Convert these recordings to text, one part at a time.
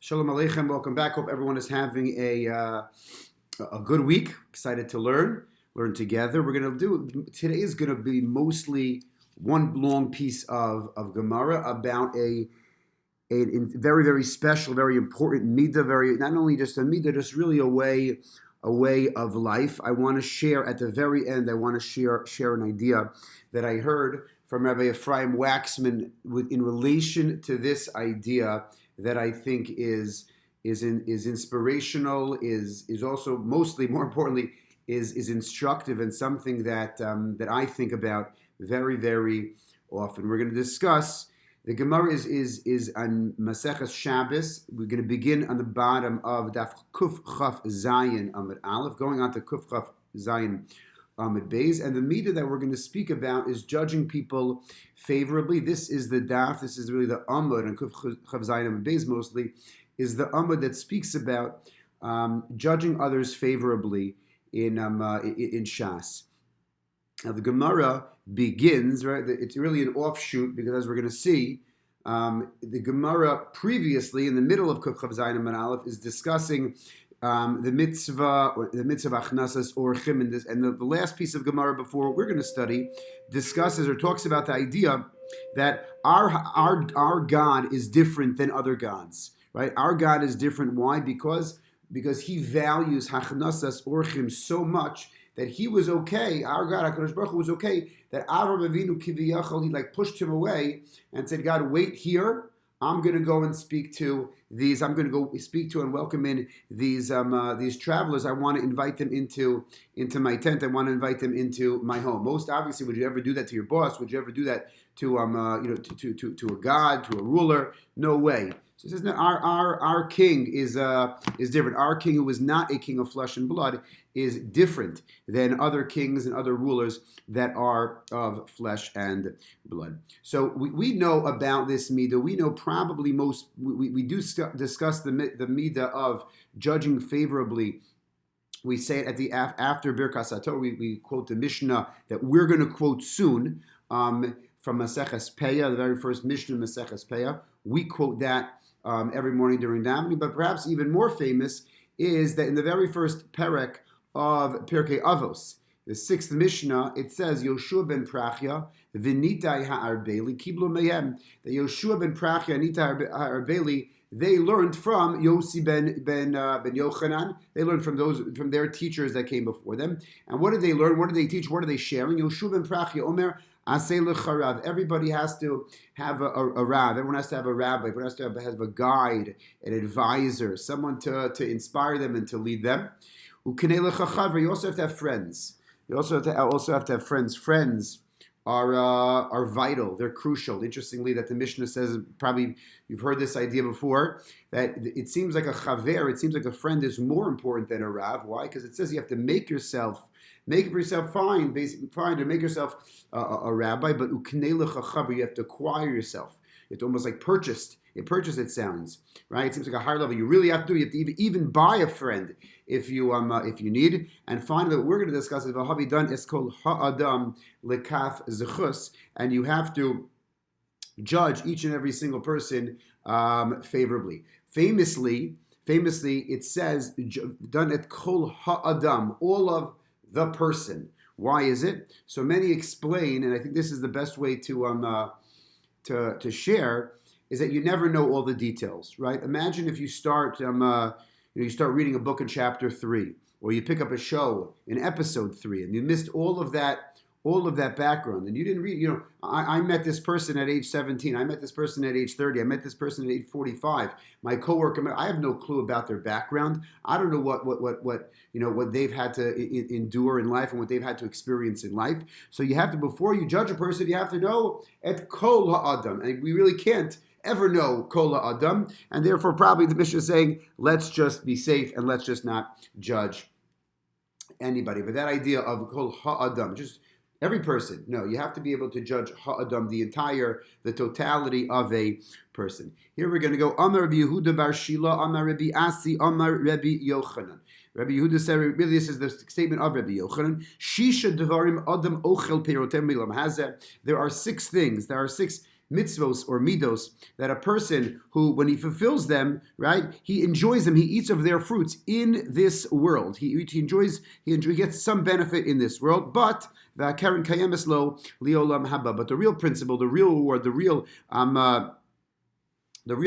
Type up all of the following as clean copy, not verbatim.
Shalom Aleichem. Welcome back. Hope everyone is having a good week. Excited to learn together. Today is going to be mostly one long piece of Gemara about a very, very special, very important midah. Not only just a midah, just really a way of life. I want to share at the very end. I want to share an idea that I heard from Rabbi Ephraim Waxman in relation to this idea that I think is inspirational, is also mostly, more importantly, is instructive, and something that I think about very, very often. We're going to discuss the Gemara is on Maseches Shabbos. We're going to begin on the bottom of Daf Kuf Chaf Zayin Amud Aleph, going on to Kuf Chaf Zayin Amud Beis, and the midah that we're going to speak about is judging people favorably. This is the daf. This is really the Amud, and Kuf Chaf Zayin Amud Beis mostly is the Amud that speaks about judging others favorably in Shas. Now the Gemara begins, right? It's really an offshoot because, as we're going to see, the Gemara previously, in the middle of Kuf Chaf Zayin Amud Aleph, is discussing the mitzvah achnasas orchim, and the last piece of Gemara before what we're going to study discusses or talks about the idea that our God is different than other gods, right? Our God is different. Why? Because He values achnasas orchim so much that He was okay. Our God, HaKadosh Baruch Hu, was okay that Avraham Avinu Kiviyachol, He pushed him away and said, God, wait here. I'm going to go and speak to these. I'm going to go speak to and welcome in these travelers. I want to invite them into my tent. I want to invite them into my home. Most obviously, would you ever do that to your boss? Would you ever do that to to a god, to a ruler? No way. So it says, no, our king is different. Our king, who is not a king of flesh and blood, is different than other kings and other rulers that are of flesh and blood. So we know about this midah. We know probably we do discuss the midah of judging favorably. We say it at the after Birkas HaTorah. We quote the Mishnah that we're going to quote soon from Maseches Peah, the very first Mishnah Maseches Peah. We quote that every morning during davening. But perhaps even more famous is that in the very first perek of Pirkei Avos, the sixth Mishnah, it says Yoshua ben Prachya v'nitai ha'arbeli kiblu mehem. That Yoshua ben Prachya and Nitai ha'arbeli, they learned from Yossi ben Yochanan. They learned from their teachers that came before them. And what did they learn? What did they teach? What are they sharing? Yoshua ben Prachya Omer Aseh l'charav. Everybody has to have a rav. Everyone has to have a rabbi. Everyone has to have a guide, an advisor, someone to inspire them and to lead them. You also have to have friends. You also have to have friends. Friends are vital. They're crucial. Interestingly, that the Mishnah says, probably you've heard this idea before, that it seems like a chaver, it seems like a friend is more important than a rav. Why? Because it says you have to make it for yourself fine, to make yourself a rabbi, but you have to acquire yourself. It's almost like purchased. It sounds, right? It seems like a higher level. You really have to even buy a friend if you need. And finally, what we're going to discuss is Vahavi Dan Eskol Ha'adam Lekaf Zechus, and you have to judge each and every single person favorably. Famously, it says Dan Et Kol Ha'adam, all of the person. Why is it? So many explain, and I think this is the best way to share, is that you never know all the details, right? Imagine if you start reading a book in chapter 3, or you pick up a show in episode 3, and you missed all of that background, and you didn't read. I met this person at age 17. I met this person at age 30. I met this person at age 45. My coworker, I have no clue about their background. I don't know what they've had to endure in life and what they've had to experience in life. So you have to, before you judge a person, you have to know et kol ha'adam, and we really can't ever know kol ha'adam, and therefore probably the Mishnah is saying, let's just be safe and let's just not judge anybody. But that idea of kol ha'adam, just every person, no, you have to be able to judge ha'adam, the totality of a person. Here we're going to go, Amar Rabbi Yehuda bar Shila, Amar Rabbi Asi, Amar Rabbi Yochanan. Rabbi Yehuda said, really this is the statement of Rabbi Yochanan, Shisha devarim adam ochel perotem milam hazeh. There are 6 things, there are 6 mitzvos or midos that a person who, when he fulfills them, right, he enjoys them, he eats of their fruits in this world. He gets some benefit in this world, but v'akeren kayemes lo liolam haba. But the real principle, the real reward, the real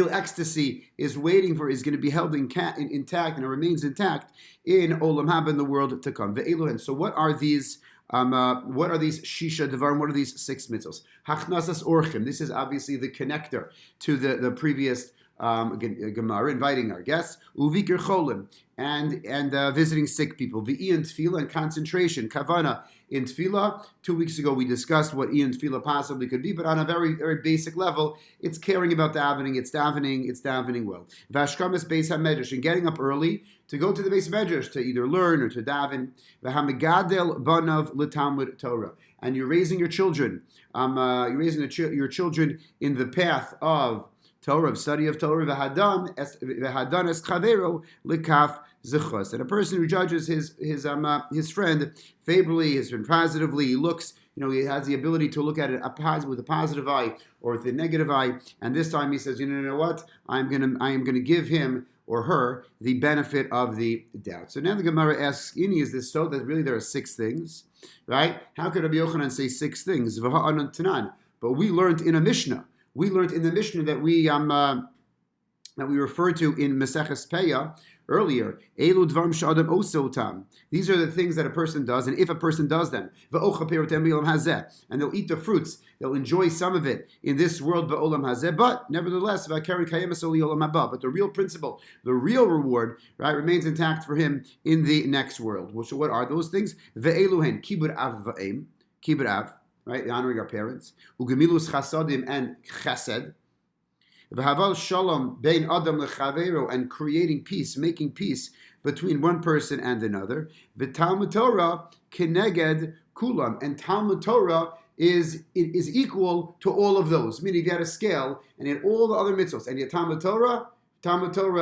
ecstasy is going to be held intact, and it remains intact in Olam Haba, in the world to come. And so what are these shisha devarim? What are these 6 mitzvos? Hachnasas orchim. This is obviously the connector to the previous Gemara, inviting our guests. Uvikir cholim, and visiting sick people. V'iyan tefillah, and concentration. Kavana in tefillah. 2 weeks ago we discussed what iyan tefillah possibly could be, but on a very, very basic level, it's caring about davening. It's davening well. Vashkamas beis hamedrash, and getting up early to go to the beis medrash to either learn or to daven. V'hamigadel banav l'talmud Torah, and you're raising your children. Your children in the path of Torah, of study of Torah, v'hadan es chavero l'kaf zechus. And a person who judges his friend favorably, his friend positively, he looks, he has the ability to look at it with a positive eye or with a negative eye. And this time he says, you know what? I am gonna give him or her the benefit of the doubt. So now the Gemara asks, is this so that really there are 6 things, right? How could Rabbi Yochanan say 6 things? But we learned in a Mishnah. We learned in the Mishnah that we referred to in Maseches Peah earlier. Elu dvarim she'adam osa otam. These are the things that a person does, and if a person does them, v'ocha pirotem b'olam hazeh, and they'll eat the fruits, they'll enjoy some of it in this world b'olam hazeh. But nevertheless, v'akeren kayemes oli olam haba. But the real principle, the real reward, right, remains intact for him in the next world. So what are those things? Ve'eluhen kibud av va'em, kibud av. Right, honoring our parents. Ugemilus chasadim, and chesed. V'haval shalom bein adam lechavero, and creating peace, making peace between one person and another. V'talmud Torah keneged kulam, and Talmud Torah is equal to all of those. Meaning, if you had a scale and you had all the other mitzvos, and yet Talmud Torah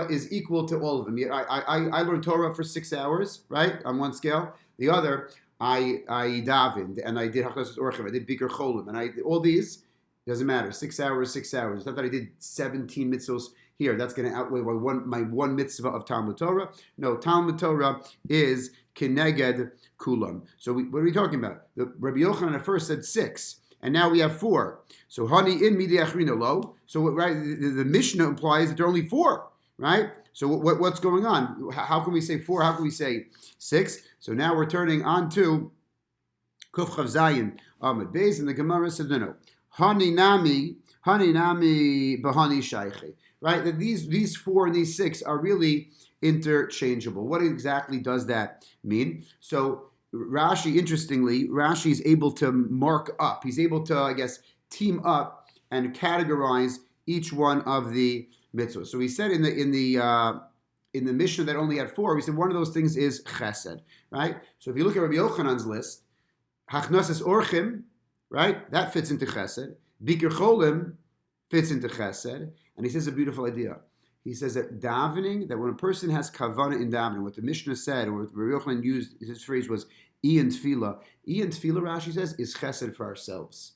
is equal to all of them. I learned Torah for 6 hours, right, on one scale. The other, I davened, and I did Hachnasas Orchim, I did Bikur Cholim, and I did all these. Doesn't matter. 6 hours. It's not that I did 17 mitzvos here. That's going to outweigh my one mitzvah of Talmud Torah. No, Talmud Torah is Keneged Kulam. So what are we talking about? Rabbi Yochanan at first said 6, and now we have 4. So Hani in Midi Achrina Lo. So right, the Mishnah implies that there are only 4, right? So what's going on? How can we say 4? How can we say 6? So now we're turning on to Kuf Chav Zayin Amud Beis, and the Gemara says no. Hani nami bahani shayche. Right? That these 4 and these 6 are really interchangeable. What exactly does that mean? So Rashi, interestingly, Rashi is able to mark up. He's able to, I guess, team up and categorize each one of the mitzvahs. So he said in the Mishnah that only had 4, we said one of those things is chesed, right? So if you look at Rabbi Yochanan's list, hachnasas orchim, right? That fits into chesed. Bikur cholim fits into chesed. And he says a beautiful idea. He says that davening, that when a person has kavanah in davening, what the Mishnah said, or what Rabbi Yochanan used, his phrase was iyan tefillah. Iyan tefillah, Rashi says, is chesed for ourselves.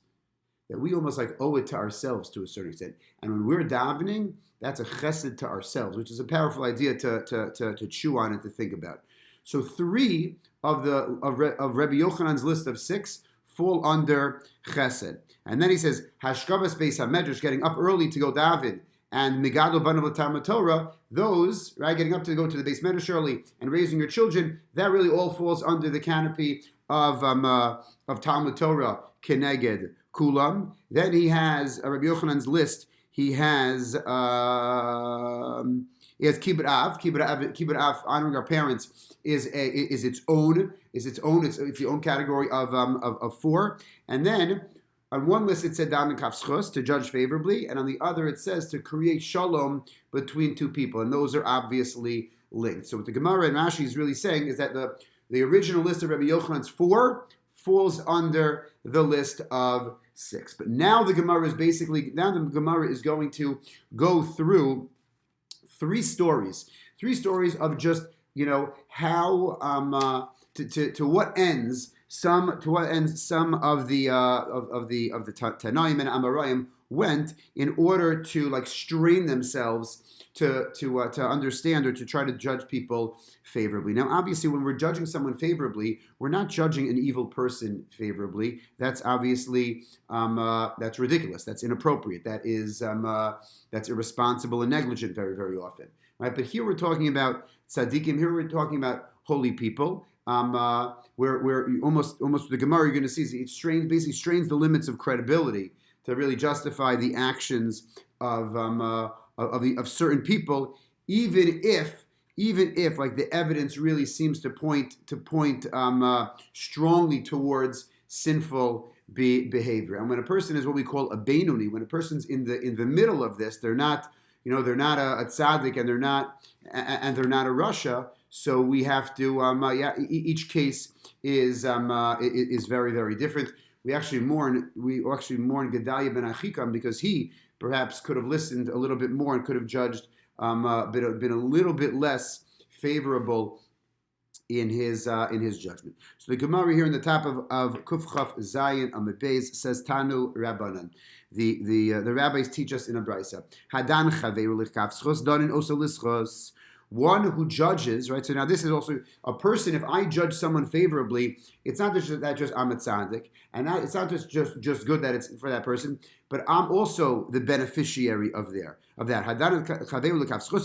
That we almost like owe it to ourselves to a certain extent. And when we're davening, that's a chesed to ourselves, which is a powerful idea to chew on and to think about. So 3 of Rabbi Yochanan's list of 6 fall under chesed. And then he says, hashkavas beis hamedrash, getting up early to go daven, and migadol banav l'talmud Torah, those, right, getting up to go to the beis medrash early and raising your children, that really all falls under the canopy of Talmud Torah, keneged kulam. Then he has Rabbi Yochanan's list. He has kibbut av, honoring our parents is its own. It's the own category of 4. And then on one list it said daven kaf schus, to judge favorably, and on the other it says to create shalom between 2 people, and those are obviously linked. So what the Gemara and Rashi is really saying is that the original list of Rabbi Yochanan's 4 falls under the list of 6. But now the Gemara is going to go through 3 stories of just, how to what ends some of the Tanaim and Amarayim went in order to like strain themselves to understand or to try to judge people favorably. Now, obviously, when we're judging someone favorably, we're not judging an evil person favorably. That's obviously that's ridiculous. That's inappropriate. That's irresponsible and negligent very, very often. Right? But here we're talking about tzaddikim. Here we're talking about holy people. Where almost the Gemara you're going to see it basically strains the limits of credibility to really justify the actions of certain people, even if like the evidence really seems to point strongly towards sinful behavior. And when a person is what we call a Beinoni, when a person's in the middle of this, they're not a tzaddik and they're not a rasha. So we have to each case is very, very different. We actually mourn Gedalia ben Achikam because he perhaps could have listened a little bit more and could have judged been a little bit less favorable in his judgment. So the Gemara here in the top of Kuf Chaf Zayin Amud Beis says Tanu Rabbanan. The rabbis teach us in a brisa. Hadan chaveru l'kaf danin oso lischos. One who judges, right? So now this is also a person. If I judge someone favorably, it's not just that I'm a tzaddik, and it's not just good that it's for that person, but I'm also the beneficiary of that.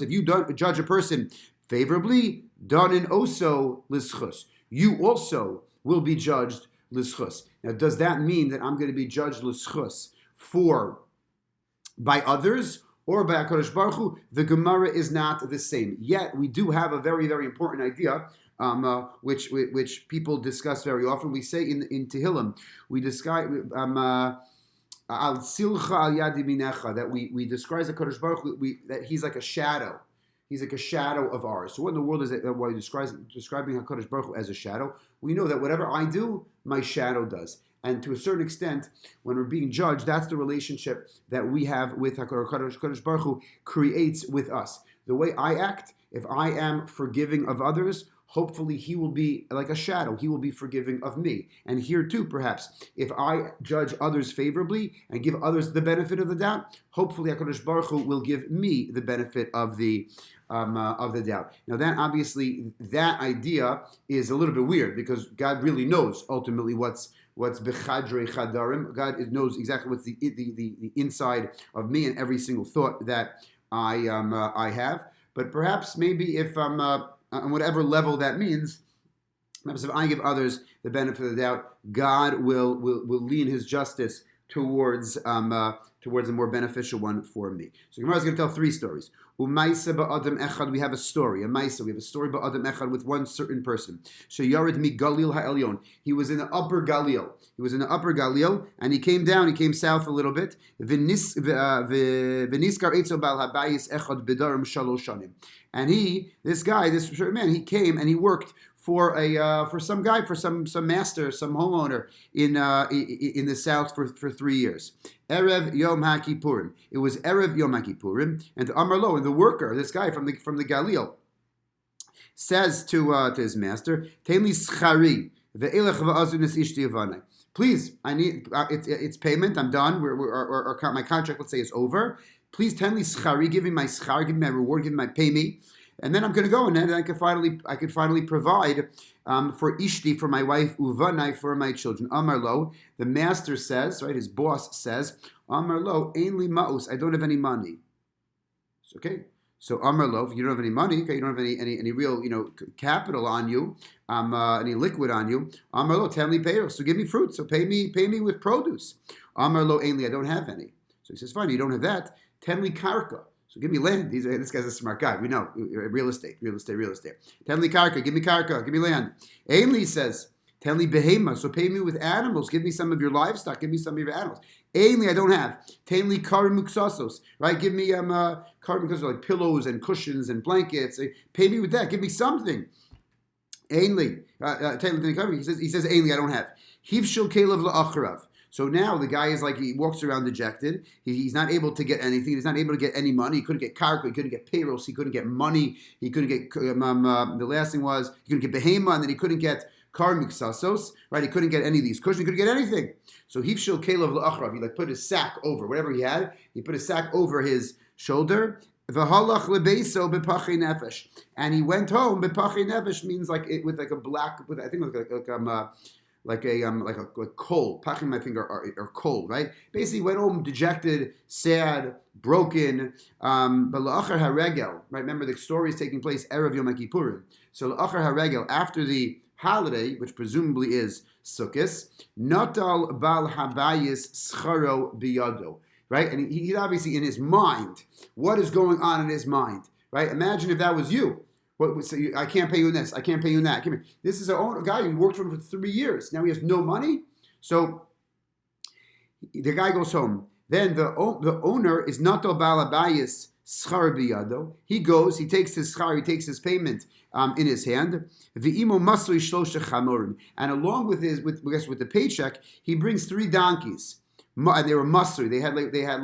If you don't judge a person favorably, danin oso lischus, you also will be judged lischus. Now, does that mean that I'm going to be judged lischus by others? Or by HaKadosh Baruch Hu? The Gemara is not the same. Yet we do have a very, very important idea, which people discuss very often. We say in Tehillim, we discuss al silcha al yad yaminecha, that we describe HaKadosh Baruch Hu that he's like a shadow. He's like a shadow of ours. So what in the world is that? Why describing HaKadosh Baruch Hu as a shadow? We know that whatever I do, my shadow does. And to a certain extent, when we're being judged, that's the relationship that we have with HaKadosh Baruch Hu creates with us. The way I act, if I am forgiving of others, hopefully he will be like a shadow. He will be forgiving of me. And here too, perhaps, if I judge others favorably and give others the benefit of the doubt, hopefully HaKadosh Baruch Hu will give me the benefit of the doubt. Now that obviously, that idea is a little bit weird because God really knows ultimately what's bechadrei chadarim. God knows exactly what's the inside of me and every single thought that I have. But perhaps maybe if on whatever level that means, perhaps if I give others the benefit of the doubt, God will lean His justice towards a more beneficial one for me. So Gemara is going to tell three stories. Umaisa ba'adam echad, we have a story. We have a story ba'adam echad with one certain person. Sheyared mi Galil ha'elyon. He was in the upper Galil. And he came south a little bit. V'niskar etzo bal habayis echad bedarim shalosh shanim. And this certain man, he came and he worked for some master, some homeowner in the south for 3 years. Erev Yom HaKippurim. It was Erev Yom HaKippurim, and Amar Lo, and the worker, this guy from the Galil, says to his master, "Tein li schari ve'elech va'azunis ishti avanai." Please, I need it's payment. I'm done. My contract, let's say, is over. Please, tein li schari, give me my schar, give me my reward, give me my pay me. And then I'm going to go, and then I could finally provide for Ishti, for my wife, Uvanai, for my children. Amar Lo, the master says, right, his boss says, Amar Lo, Ein li ma'us, I don't have any money. Okay, so Amar Lo, if you don't have any money, okay, you don't have any real, capital on you, any liquid on you. Amar Lo, Ten li payro, so give me fruit, so pay me with produce. Amar Lo, Ein li, I don't have any. So he says, fine, you don't have that. Ten li karka. So give me land. This guy's a smart guy. We know. Real estate. Tenli karka, give me land. Ainli says, tenli behema, so pay me with animals. Give me some of your livestock. Give me some of your animals. Ainli, I don't have. Tenli karimuksasos, right? Give me karimuksasos, like pillows and cushions and blankets. Pay me with that. Give me something. Ainli, he says, Ainli, I don't have. Hivshil kelev la'acharav. So now the guy is like, he walks around dejected. He's not able to get anything. He's not able to get any money. He couldn't get karka. He couldn't get payrolls. He couldn't get money. He couldn't get, the last thing was, he couldn't get behema, and then he couldn't get Kar miksasos, right? He couldn't get any of these cushions. He couldn't get anything. So hifshil kelav la'achrav. He like put his sack over whatever he had. He put his sack over his shoulder. V'halach lebeso b'pachei nefesh. And he went home. B'pachei nefesh means like it with like a black, with I think like a cold. Pachim, I think, are cold, right? Basically, went home dejected, sad, broken. But la'achar haregel, right? Remember, the story is taking place erev Yom Kippurim. So la'achar haregel, after the holiday, which presumably is Sukkot, natal bal habayis scharo biyado, right? And he's obviously in his mind. What is going on in his mind, right? Imagine if that was you. So I can't pay you in this. I can't pay you in that. This is a guy who worked for him for 3 years. Now he has no money. So the guy goes home. Then the owner is natal bal habayis schar biyado. He goes. He takes his schar. He takes his payment in his hand. V'imo masui shlosha chamorim. And along with the paycheck, he brings 3 donkeys. And they were masui. They had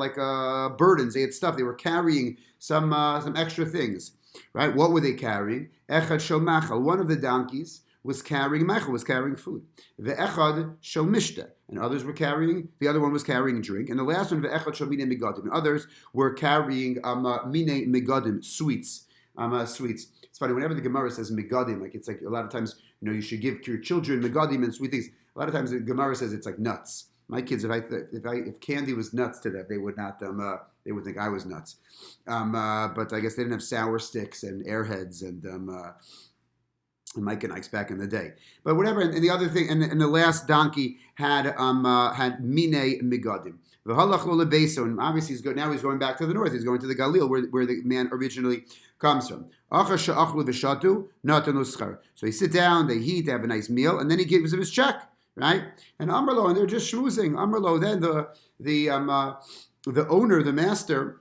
burdens. They had stuff. They were carrying some extra things. Right? What were they carrying? Echad shel machal. One of the donkeys was carrying machal, was carrying food. Ve'echad shel mishta. And others were carrying, the other one was carrying drink. And the last one, ve'echad shel mine megadim. And others were carrying mine megadim, sweets. Sweets. It's funny, whenever the Gemara says megadim, like it's like a lot of times, you should give to your children megadim and sweet things. A lot of times the Gemara says it's like nuts. My kids, if candy was nuts to them, they would not. They would think I was nuts. But I guess they didn't have sour sticks and airheads and Mike and Ike's back in the day. But whatever. And the other thing, and the last donkey had mine migadim. And obviously now he's going back to the north. He's going to the Galil, where the man originally comes from. So he sit down, they eat, they have a nice meal, and then he gives him his check. Right? And Amrlo, and they're just schmoozing. Amrlo, then the owner, the master,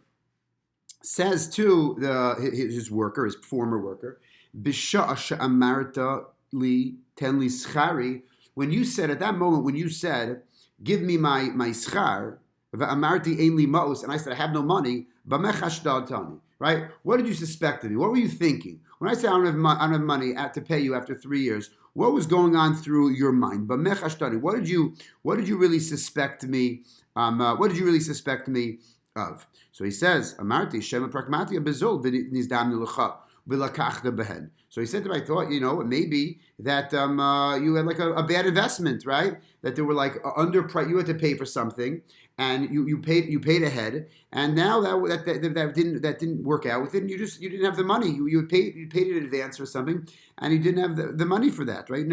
says to his worker, his former worker, Bisha amarta li ten li schari. When you said at that moment, when you said, "Give me my schar," va'amarti ein li maos, and I said, "I have no money," b'mechash da'atani. Right? What did you suspect of me? What were you thinking when I said I don't have money to pay you after 3 years? What was going on through your mind? But mechashtani, what did you really suspect me? What did you really suspect me of? So he says, Amarti shema pragmatia bezol v'nizdam nilucha v'lakachta behen. So he said to me, I thought, maybe that you had like a bad investment, right? That there were like underprice. You had to pay for something, and you paid ahead, and now that didn't work out with it. And you didn't have the money. You paid in advance or something, and you didn't have the money for that, right? You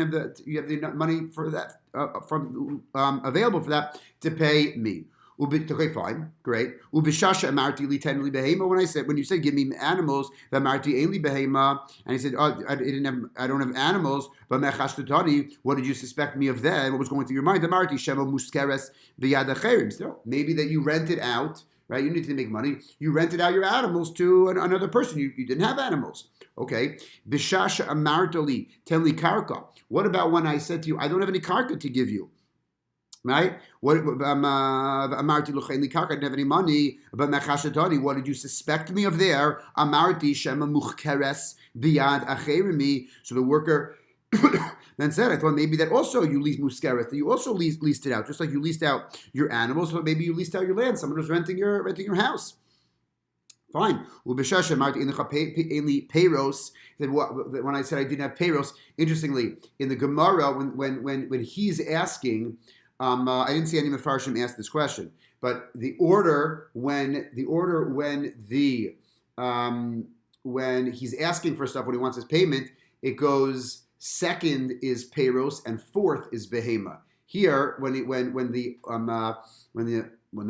have the money for that available for that to pay me. Okay, fine, great. Ubishasha amarti li ten li behema. When you said give me animals, the amarti ain't li behema, and he said, oh, I don't have animals, but mechashtatani. What did you suspect me of then? What was going through your mind? The amarti shema muskeres biyad acherim. So maybe that you rented out, right? You need to make money. You rented out your animals to another person. You didn't have animals. Okay. Bishasha amartali ten li karka. What about when I said to you, I don't have any karka to give you? Right? What Amarti Luchainli Kaka didn't have any money, but Mechashatani, what did you suspect me of there? Amarti Shema Muchkeres Biyad Acherimi. So the worker then said, I thought maybe that also you leased Muskeres, that you also leased it out, just like you leased out your animals, but maybe you leased out your land. Someone was renting your house. Fine. When I said I didn't have payros, interestingly, in the Gemara, when he's asking, I didn't see any Mefarshim ask this question, but the order when he's asking for stuff, when he wants his payment, it goes second is payros and fourth is behema. Here, when the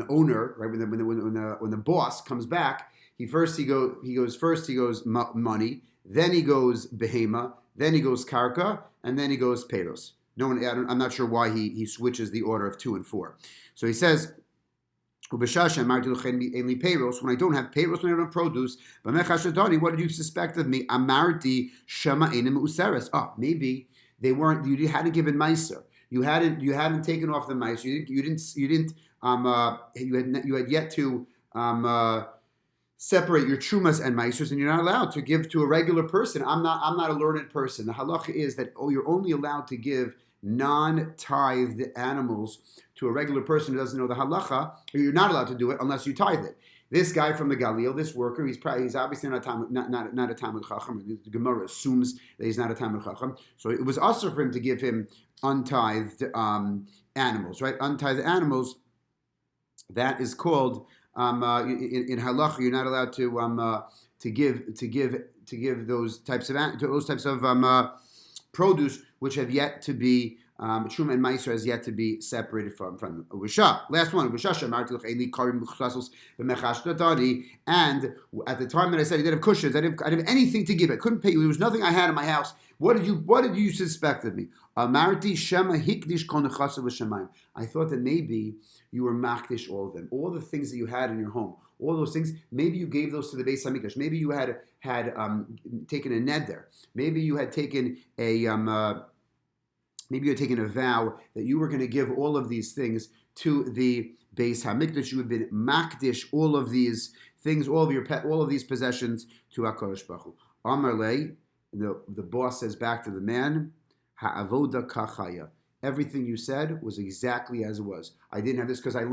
owner, right, when the boss comes back, he goes money, then he goes behema, then he goes karka, and then he goes payros. I'm not sure why he switches the order of 2 and 4. So he says, when I don't have payros, when I don't have produce, what did you suspect of me? Amarti shema enim useres. Oh, maybe they weren't. You hadn't given meiser. You hadn't taken off the meiser. You had yet to separate your trumas and meisers, and you're not allowed to give to a regular person. I'm not a learned person. The halacha is that you're only allowed to give non-tithed animals to a regular person who doesn't know the halacha, or you're not allowed to do it unless you tithe it. This guy from the Galil, this worker, he's obviously not a Talmud Chacham. The Gemara assumes that he's not a Talmud Chacham. So it was also for him to give him untithed animals, right? Untithed animals. That is called in halacha. You're not allowed to give those types of produce which have yet to be Truma and Meiser has yet to be separated from Wisha. Last one, Wisha Shamarti L'Chayli Karim B'Chsasos B'Mechash. And at the time that I said I didn't have cushions, I didn't have anything to give. I couldn't pay you. There was nothing I had in my house. What did you suspect of me? Amarti Shema Hikdish Kol Nechasav L'Shamayim. I thought that maybe you were makdish all of them, all the things that you had in your home, all those things. Maybe you gave those to the Beis Hamikdash. Maybe you had taken a neder. Maybe you had taken Maybe you had taken a vow that you were going to give all of these things to the Beis Hamikdash. You had been makdish all of these things, all of these possessions to HaKadosh Baruch Hu. Amar lei, the boss says back to the man, ha'avoda kachaya. Everything you said was exactly as it was. I didn't have this because I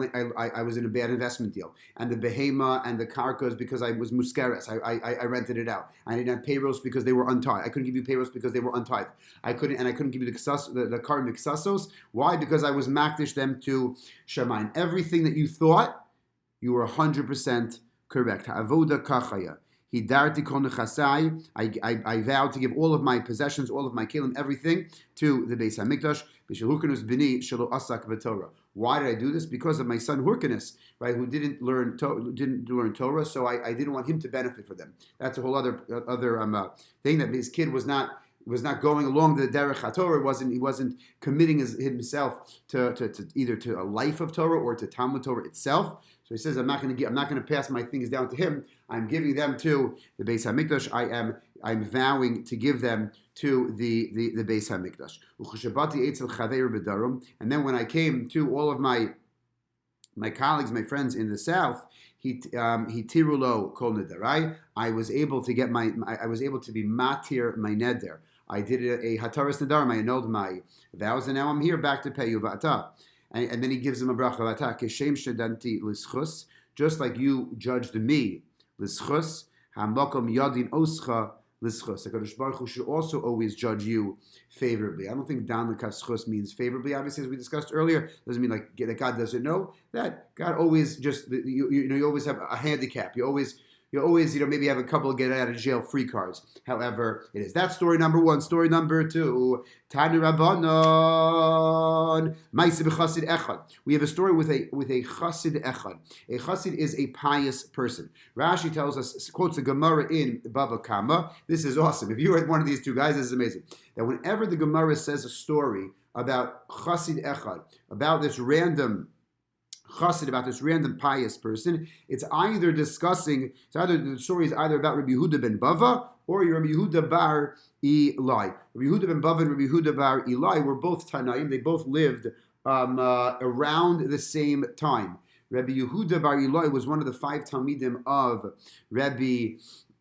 was in a bad investment deal. And the behema and the karkas because I was muskeres. I rented it out. I didn't have payrolls because they were untied. I couldn't give you payrolls because they were untied. I couldn't give you the karim miksasos. Why? Because I was makdish them to Shemaim. Everything that you thought, you were 100% correct. Avoda kachaya. I vowed to give all of my possessions, all of my kelim, everything to the Beis Hamikdash. Why did I do this? Because of my son Hurkanus, right, who didn't learn Torah, so I didn't want him to benefit from them. That's a whole other thing, that his kid was not going along the derech HaTorah. He wasn't committing himself to either to a life of Torah or to Talmud Torah itself. So he says, I'm not going to pass my things down to him. I'm giving them to the Beis Hamikdash. I'm vowing to give them to the Beis Hamikdash. And then when I came to all of my colleagues, my friends in the south, he tirulo kol nederai. I was able to be matir my neder. I did a hataras neder. I annulled my vows, and now I'm here back to pay you v'ata. And then he gives him a bracha v'ata keshem shedanti l'schus, just like you judged me l'schus. Hamakom yadin oscha l'schus. HaKadosh Baruch Hu should also always judge you favorably. I don't think dan l'kaf means favorably. Obviously, as we discussed earlier, doesn't mean like that God doesn't know. That God always just you always have a handicap. You always maybe have a couple of get out of jail free cards. However, it is. That's story number one. Story number two. Tanu Rabbanon Ma'aseh b'Chassid Echad. We have a story with a Chassid Echad. A Chassid is a pious person. Rashi tells us, quotes a Gemara in Bava Kama. This is awesome. If you are one of these two guys, this is amazing. That whenever the Gemara says a story about Chassid Echad, about this random chassid, about this random pious person, the story is either about Rabbi Yehuda ben Bava or Rabbi Yehuda bar Eli. Rabbi Yehuda ben Bava and Rabbi Yehuda bar Eli were both Tanaim. They both lived around the same time. Rabbi Yehuda bar Eli was one of the 5 Talmidim of Rabbi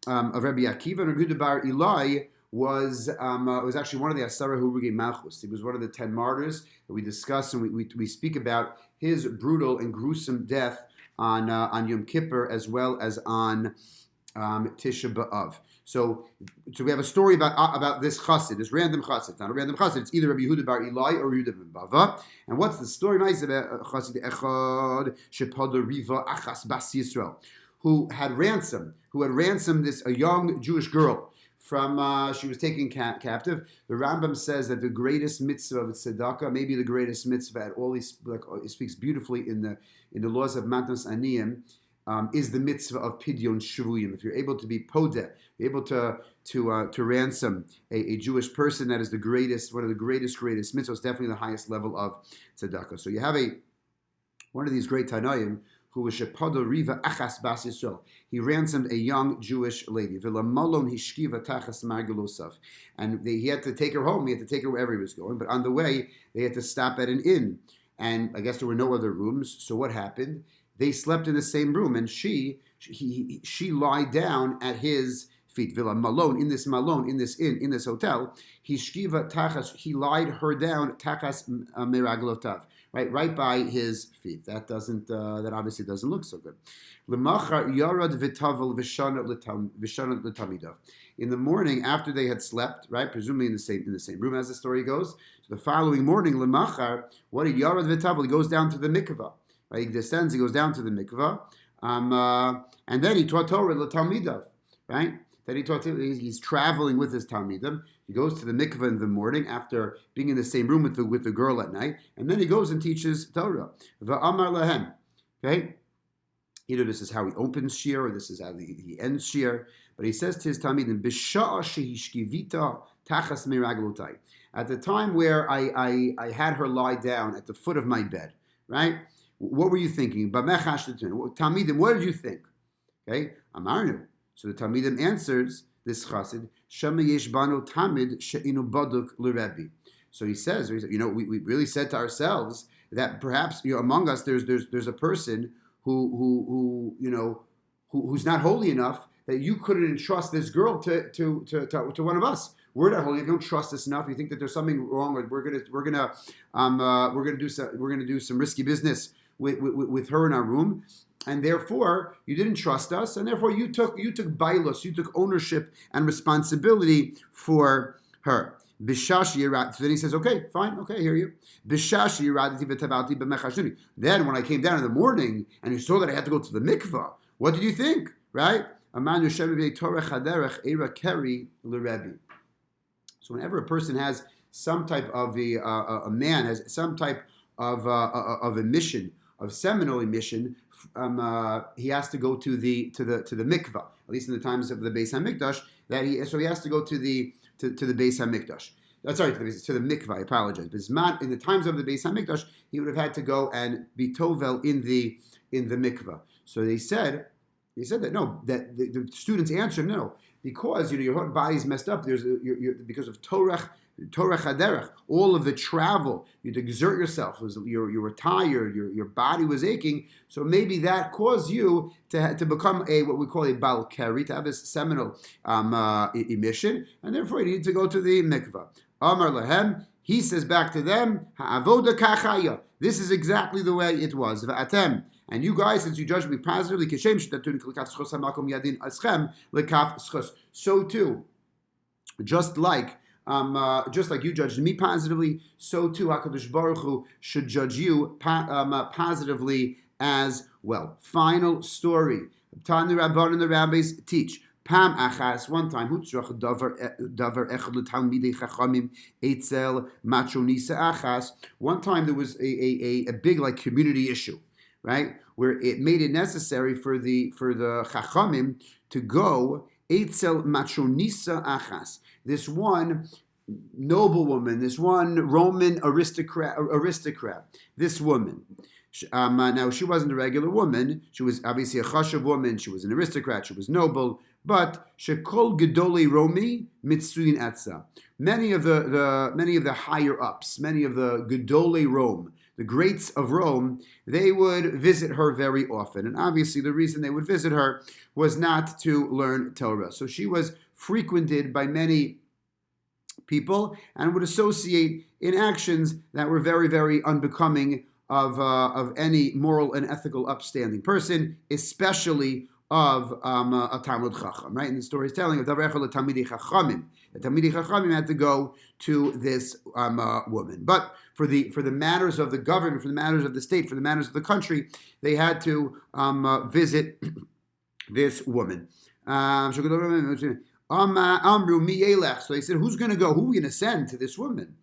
Akiva, and Rabbi Yehuda bar Eli was actually one of the Asara Hurugei Malchus. He was one of the 10 martyrs that we discuss and we speak about his brutal and gruesome death on Yom Kippur as well as on Tisha B'Av. So we have a story about this chassid, this random chassid. It's not a random chassid. It's either Rabbi Yehuda bar Eli or Yehuda ben Bava. And what's the story? Nice about chassid echad shepada riva achas bas Yisrael, who had ransomed a young Jewish girl from she was taken captive. The Rambam says that the greatest mitzvah of tzedakah, maybe the greatest mitzvah at all, he speaks beautifully in the laws of Matnos Aniyim, is the mitzvah of pidyon shvuyim. If you're able to be podeh, you're able to ransom a Jewish person, that is one of the greatest mitzvahs, definitely the highest level of tzedakah. So you have one of these great Tanaim who was Shepada Riva Achas Bas Yisrael. He ransomed a young Jewish lady. V'lamalon hishkiva tachas margelosav. And he had to take her home. He had to take her wherever he was going. But on the way, they had to stop at an inn. And I guess there were no other rooms. So what happened? they slept in the same room, and she lied down at his feet. Villa malone, in this inn, in this hotel. He lied her down tachas miraglotav, right by his feet. That obviously doesn't look so good. Lemachar yarad v'tavel v'shanat l'tamidav. In the morning, after they had slept, right, presumably in the same room as the story goes. So the following morning, lemachar, what did yarad v'tavel? He goes down to the mikvah. Right? He descends. He goes down to the mikvah, and then he taught Torah l'tamidav. Right? That he's traveling with his talmidim. He goes to the mikveh in the morning after being in the same room with the girl at night, and then he goes and teaches Torah. Va'amar lahem. Okay, either this is how he opens Shiur, or this is how he ends Shiur. But he says to his talmidim, "B'sha'a shehishkivita tachas miraglotai." At the time where I had her lie down at the foot of my bed, right? What were you thinking? Talmidim, what did you think? Okay, Amarnu. So the Talmidim answers this chassid, Shema yesh banu tamid she'inu baduk l'Rebbe. So he says, we really said to ourselves that perhaps among us there's a person who's not holy enough that you couldn't entrust this girl to one of us. We're not holy. If you don't trust us enough, you think that there's something wrong, or we're gonna do some risky business with her in our room. And therefore, you didn't trust us, and therefore you took bailos, you took ownership and responsibility for her. Bishashi Yerad. So then he says, okay, fine, okay, I hear you. Bishashi Yeradati v'tavalti b'mechashuni. Then when I came down in the morning and you saw that I had to go to the mikvah, what did you think? Right? Aman Yoshem b'nei Torah chaderech eira keri l'Rebbe. So whenever a person has some type of a man has some type of a mission, of seminal mission, he has to go to the mikvah. At least in the times of the Beis Hamikdash, so he has to go to the Beis Hamikdash. Sorry, to the mikvah. I apologize. But in the times of the Beis Hamikdash, he would have had to go and be tovel in the mikvah. So they said that no, that the students answered no, because your whole body's messed up. Because of Torah chaderech, all of the travel, you'd exert yourself. You were tired. Your body was aching. So maybe that caused you to become what we call a bal keri, to have this seminal emission, and therefore you need to go to the mikvah. Amar lahem. He says back to them, ha'avoda kachaya. This is exactly the way it was. Va'atem. And you guys, since you judge me positively, so too, just like you judged me positively, so too HaKadosh Baruch Hu should judge you positively as well. Final story. Tani Rabban and the rabbis teach. Pam achas, one time, hutzrach davar echad l'talmidei chachamim eitzel matronisa achas. One time there was a big community issue, right, where it made it necessary for the chachamim to go eitzel matronisa achas. This one noblewoman, this one Roman aristocrat, this woman. Now, she wasn't a regular woman. She was obviously a chashav woman. She was an aristocrat. She was noble. But shekol gedolei Romi mitzuyin etza. Many of the higher ups, many of the gedolei Rome, the greats of Rome, they would visit her very often. And obviously, the reason they would visit her was not to learn Torah. So she was frequented by many people and would associate in actions that were very, very unbecoming of any moral and ethical upstanding person, especially of a Talmud Chacham, right? And the story is telling of Davar Echad Talmidei Chachamim. The Talmidei Chachamim had to go to this woman, but for the matters of the government, for the matters of the state, for the matters of the country, they had to visit this woman. So they said, "Who's going to go? Who are we going to send to this woman?"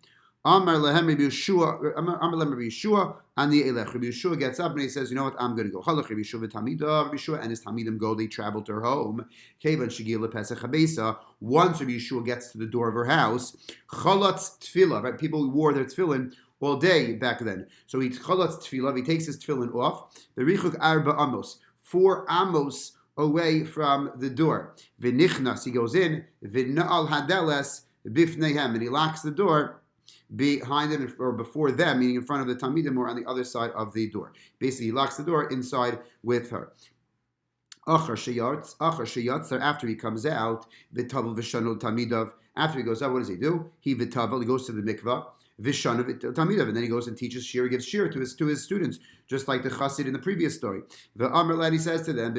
Amar lehem Rabbi Yeshua, and the Elech. Rabbi Yeshua gets up and he says, "You know what? I'm going to go." Halach Rabbi Yeshua v'Talmidav. Rabbi Yeshua and his Talmidim go. They travel to her home. Kevan shegil lepesach habesa. Once Rabbi Yeshua gets to the door of her house, chalatz tefillah. Right? People wore their tefillin all day back then. So he chalatz tefillah. He takes his tefillin off. The richuk arba amos, 4 amos away from the door. V'nichnas. He goes in. V'na'al hadeles bifneihem, and he locks the door. behind them or before them, meaning in front of the Talmidim or on the other side of the door. Basically, he locks the door inside with her. After he comes out, v'tavel v'shanu tamidav. After he goes out, what does he do? He v'tavel, he goes to the mikvah, v'shanu tamidav, and then he goes and teaches shiur, he gives shiur to his students, just like the chassid in the previous story. V'amar lad, he says to them,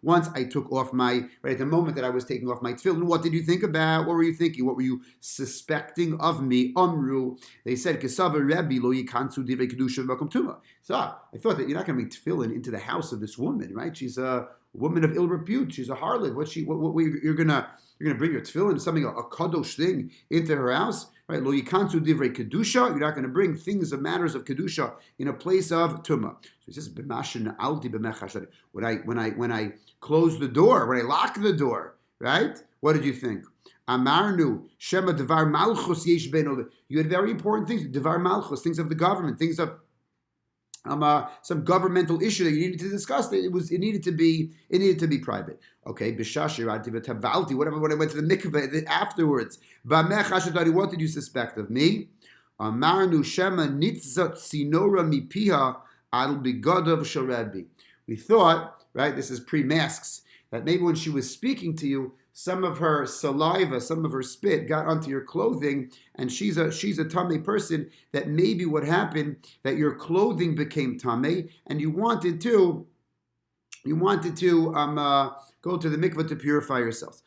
once I took off my, right at the moment that I was taking off my tefillin, what did you think about? What were you thinking? What were you suspecting of me? Amru, they said, Kesava Rebbe lo yikansu divrei kedusha v'makom tuma. So I thought that you're not going to bring tefillin into the house of this woman, right? She's a woman of ill repute. She's a harlot. What you're gonna bring your tefillin, something a kadosh thing, into her house, right? Lo yikansu divrei kedusha. You're not going to bring things of matters of kedusha in a place of tuma. So he says, b'mashin alti b'mechashad. When I close the door, when I lock the door, right? What did you think? Amarnu shema devar malchus yesh beno. You had very important things, devar malchus, things of the government, things of some governmental issue that you needed to discuss. It needed to be private. Okay, whatever. When I went to the mikveh afterwards, what did you suspect of me? Amarnu shema nitzat sinora mipiha al bigodav sharebi. We thought, right? This is pre-masks, that maybe when she was speaking to you, some of her saliva, some of her spit got onto your clothing, and she's a tamei person, that maybe what happened, that your clothing became tamei, and you wanted to go to the mikveh to purify yourself.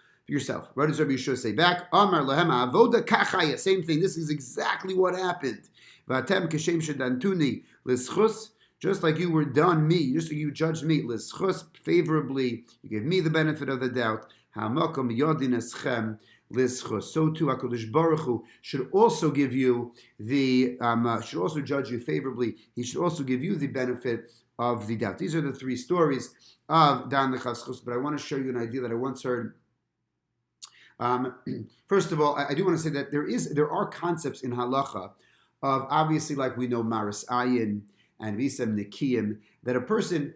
What does Rabbi Yeshua say back? Amar lahem avoda kachaya. Same thing. This is exactly what happened. V'atem kashem shedantuni l'schus. Just like you were done me, just like you judged me, l'schus, favorably, you gave me the benefit of the doubt. Hamakom yodin eschem l'schus. So too, HaKadosh Baruch Hu should also give you should also judge you favorably. He should also give you the benefit of the doubt. These are the three stories of Dan Lechaschus, but I want to show you an idea that I once heard. First of all, I do want to say that there are concepts in halacha of, obviously, like we know Maris Ayin and Visam Nikiyim, that a person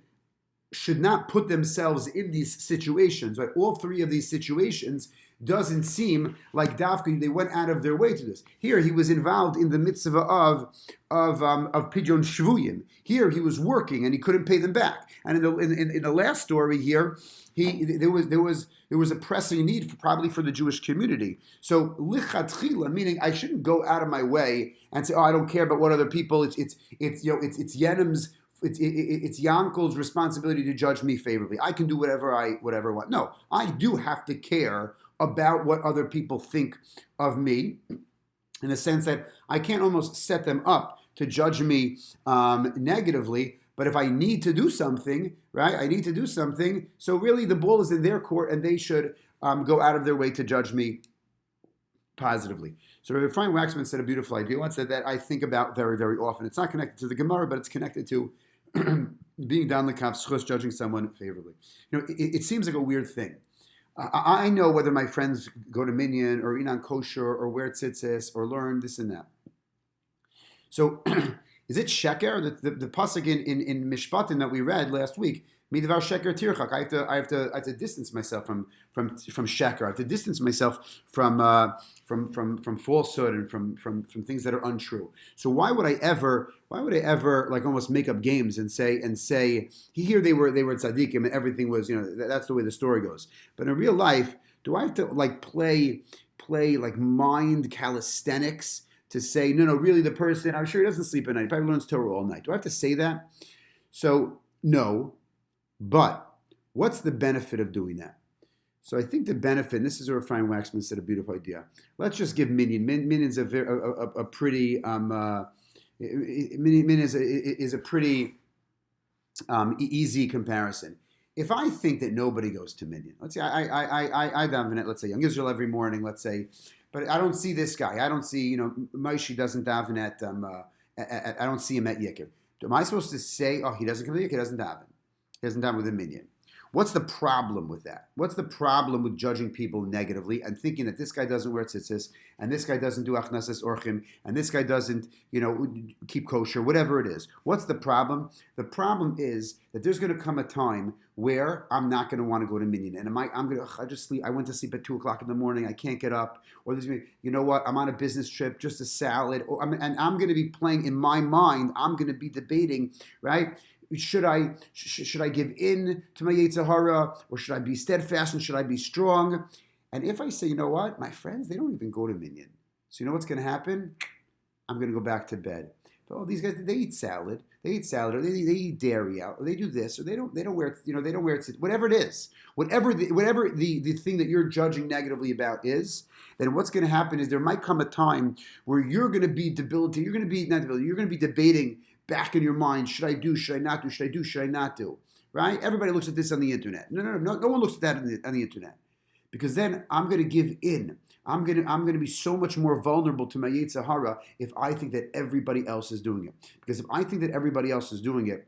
should not put themselves in these situations. Right? All three of these situations doesn't seem like Dafka, they went out of their way to this. Here he was involved in the mitzvah of Pidyon Shvuyim. Here he was working and he couldn't pay them back. And in the last story here, there was a pressing need probably for the Jewish community. So lichatchila, meaning I shouldn't go out of my way and say, I don't care about what other people. It's Yenim's. It's Yankel's responsibility to judge me favorably. I can do whatever I want. No, I do have to care about what other people think of me, in the sense that I can't almost set them up to judge me negatively. But if I need to do something, right? I need to do something. So really, the ball is in their court, and they should go out of their way to judge me positively. So Rabbi Ephraim Waxman said a beautiful idea once that I think about very, very often. It's not connected to the Gemara, but it's connected to being down the kaf schus, judging someone favorably. It seems like a weird thing. I know whether my friends go to Minyan or eat on kosher or wear tzitzis or learn this and that. So is it sheker? The pasuk in Mishpatim that we read last week, midvar sheker tirchak. I have to distance myself from sheker. I have to distance myself from falsehood and from things that are untrue. So why would I ever like almost make up games and say here they were tzaddikim and everything was, that's the way the story goes. But in real life, do I have to like play like mind calisthenics to say, no, really the person, I'm sure he doesn't sleep at night, he probably learns Torah all night. Do I have to say that? So no, but what's the benefit of doing that? So I think the benefit, and this is where Ephraim Waxman said a beautiful idea. Let's just give Minyan. Minyan's a pretty Minyan is a pretty easy comparison. If I think that nobody goes to Minyan, let's say I daven it, let's say Young Israel every morning, let's say, but I don't see this guy. I don't see, Moshe doesn't daven at I don't see him at YICC. Am I supposed to say, he doesn't come to YICC, he doesn't daven with a Minyan? What's the problem with that? What's the problem with judging people negatively and thinking that this guy doesn't wear tzitzis, and this guy doesn't do achnasas orchim, and this guy doesn't, keep kosher, whatever it is? What's the problem? The problem is that there's going to come a time where I'm not going to want to go to minyan, and I'm going to, I just sleep. I went to sleep at 2:00 in the morning. I can't get up, or there's, you know what? I'm on a business trip, just a salad, and I'm going to be playing in my mind. I'm going to be debating, right? Should I give in to my Yetzer Hara, or should I be steadfast, and should I be strong? And if I say, you know what, my friends, they don't even go to minyan, so you know what's going to happen? I'm going to go back to bed. Oh, these guys, they eat salad, or they eat dairy out, or they do this, or they don't wear, they don't wear it, whatever it is, whatever the thing that you're judging negatively about is, then what's going to happen is there might come a time where you're going to be debilitated, you're going to be debating back in your mind, should I do, should I not do, should I do, should I not do, right? Everybody looks at this on the internet. No one looks at that on the internet, because then I'm going to give in. I'm going to be so much more vulnerable to my Yetzer Hara if I think that everybody else is doing it. Because if I think that everybody else is doing it,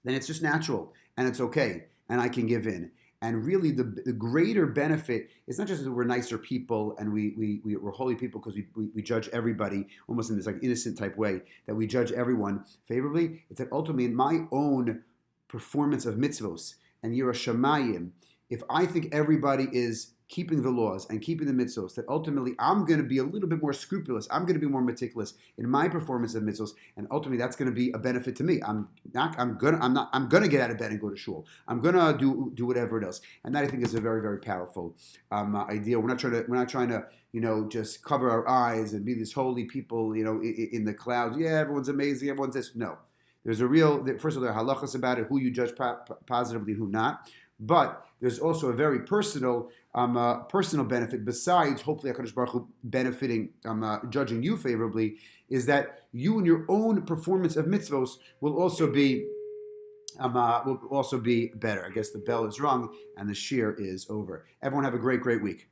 then it's just natural and it's okay and I can give in. And really the greater benefit is not just that we're nicer people and we're holy people because we judge everybody almost in this like innocent type way, that we judge everyone favorably. It's that ultimately in my own performance of mitzvos and Yirah Shamayim, if I think everybody is keeping the laws and keeping the mitzvos, that ultimately I'm going to be a little bit more scrupulous. I'm going to be more meticulous in my performance of mitzvos, and ultimately that's going to be a benefit to me. I'm gonna get out of bed and go to shul. I'm gonna do whatever it is, and that I think is a very, very powerful idea. We're not trying to just cover our eyes and be these holy people in the clouds. Yeah, everyone's amazing. Everyone's this. No, there's a real. First of all, there are halachas about it, who you judge positively, who not. But there's also a very personal benefit besides hopefully HaKadosh Baruch Hu benefiting, judging you favorably, is that you and your own performance of mitzvos will also be better. I guess the bell is rung and the shiur is over. Everyone have a great, great week.